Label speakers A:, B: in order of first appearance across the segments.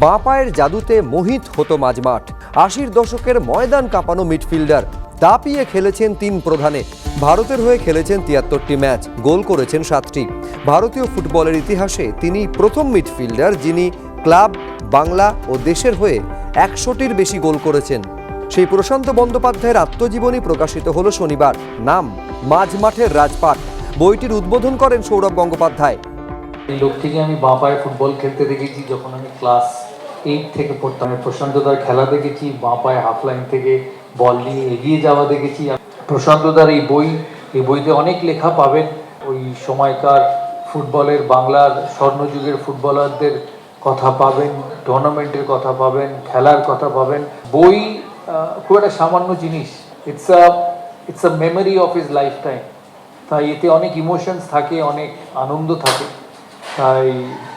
A: বাঁ পায়ের জাদুতে মোহিত হতো মাঝমাঠ। ৮০-র দশকের ময়দান কাঁপানো মিডফিল্ডার, দাপিয়ে খেলেছেন ৩ প্রধানে। ভারতের হয়ে খেলেছেন ৭৩টি ম্যাচ, গোল করেছেন ৭টি। ভারতীয় ফুটবলের ইতিহাসে তিনি প্রথম মিডফিল্ডার যিনি ক্লাব, বাংলা ও দেশের হয়ে ১০০টির বেশি গোল করেছেন। সেই প্রশান্ত বন্দ্যোপাধ্যায়ের আত্মজীবনী প্রকাশিত হলো শনিবার। নাম মাঝমাঠের রাজপাট। বইটির উদ্বোধন করেন সৌরভ গঙ্গোপাধ্যায়।
B: এই লোকটিকে আমি বাঁ পায়ে ফুটবল খেলতে দেখেছি যখন আমি ক্লাস 8 থেকে পড়তাম। প্রশান্তদার খেলা দেখেছি, বাঁ পায়ে হাফ লাইন থেকে বল নিয়ে এগিয়ে যাওয়া দেখেছি। প্রশান্তদার এই বইতে অনেক লেখা পাবেন। ওই সময়কার ফুটবলের, বাংলার স্বর্ণযুগের ফুটবলারদের কথা পাবেন, টুর্নামেন্টের কথা পাবেন, খেলার কথা পাবেন। বই খুব একটা সামান্য জিনিস। It's a memory of his life time. তাই এতে অনেক ইমোশনস থাকে, অনেক আনন্দ থাকে। তাই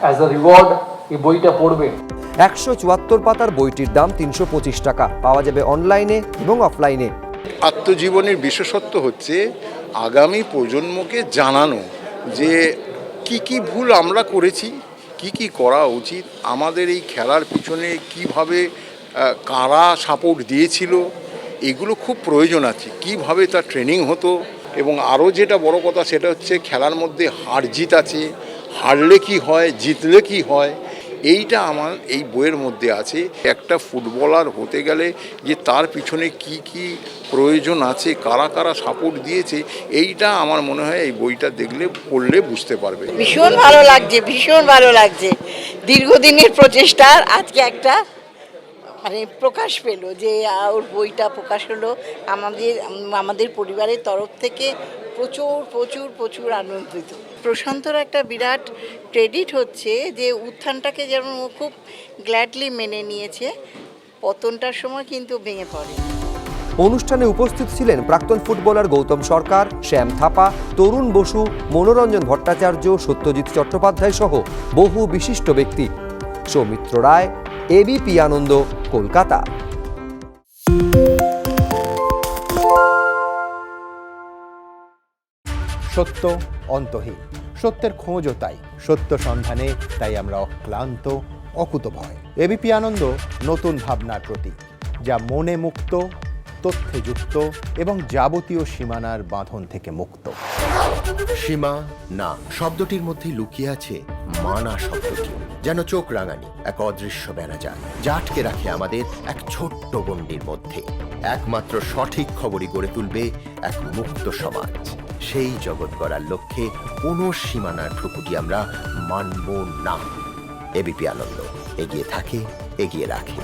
B: অ্যাজ আ রিওয়ার্ড এই বইটা পড়বেন।
A: ১৭৪ পাতার বইটির দাম ৩২৫ টাকা। পাওয়া যাবে অনলাইনে এবং অফলাইনে।
C: আত্মজীবনের বিশেষত্ব হচ্ছে আগামী প্রজন্মকে জানানো যে কি ভুল আমরা করেছি, কি করা উচিত, আমাদের এই খেলার পিছনে কিভাবে কারা সাপোর্ট দিয়েছিল, এগুলো খুব প্রয়োজন আছে। কিভাবে তার ট্রেনিং হতো, এবং আরও যেটা বড় কথা সেটা হচ্ছে খেলার মধ্যে হার জিত আছে। হারলে কি হয়, জিতলে কি হয়, এইটা আমার এই বইয়ের মধ্যে আছে। একটা ফুটবলার হতে গেলে যে তার পিছনে কি প্রয়োজন আছে, কারা কারা সাপোর্ট দিয়েছে, এইটা আমার মনে হয় এই বইটা পড়লে বুঝতে পারবে।
D: ভীষণ ভালো লাগছে। দীর্ঘদিনের প্রচেষ্টার আজকে একটা প্রকাশ পেল, যে ওর বইটা প্রকাশ হলো। আমাদের পরিবারের তরফ থেকে প্রচুর আনন্দিত। প্রশান্তর একটা বিরাট ক্রেডিট হচ্ছে যে উত্থানটাকে যেমন ও খুব গ্ল্যাডলি মেনে নিয়েছে, পতনটার সময় কিন্তু ভেঙে পড়ে।
A: অনুষ্ঠানে উপস্থিত ছিলেন প্রাক্তন ফুটবলার গৌতম সরকার, শ্যাম থাপা, তরুণ বসু, মনোরঞ্জন ভট্টাচার্য, সত্যজিৎ চট্টোপাধ্যায় সহ বহু বিশিষ্ট ব্যক্তি। সৌমিত্র রায়, এবিপি আনন্দ, কলকাতা।
E: সত্য অন্তহীন, সত্যের খোঁজও তাই, সত্য সন্ধানে তাই আমরা অক্লান্ত, অকুতভয়। এবিপি আনন্দ নতুন ভাবনার প্রতীক, যা মনে মুক্ত, তথ্যে যুক্ত এবং যাবতীয় সীমানার বাঁধন থেকে মুক্ত।
F: সীমা না শব্দটির মধ্যে লুকিয়ে আছে মানা শব্দটি, যেন চোখ রাঙানি এক অদৃশ্য বেড়াজাল, যা আটকে রাখে আমাদের এক ছোট্ট গণ্ডির মধ্যে। একমাত্র সঠিক খবরই গড়ে তুলবে এক মুক্ত সমাজ। সেই জগৎ গড়ার লক্ষ্যে কোনো সীমানার ঠুকুটি আমরা মানব না। এবিপি আনন্দ এগিয়ে থাকে, এগিয়ে রাখে।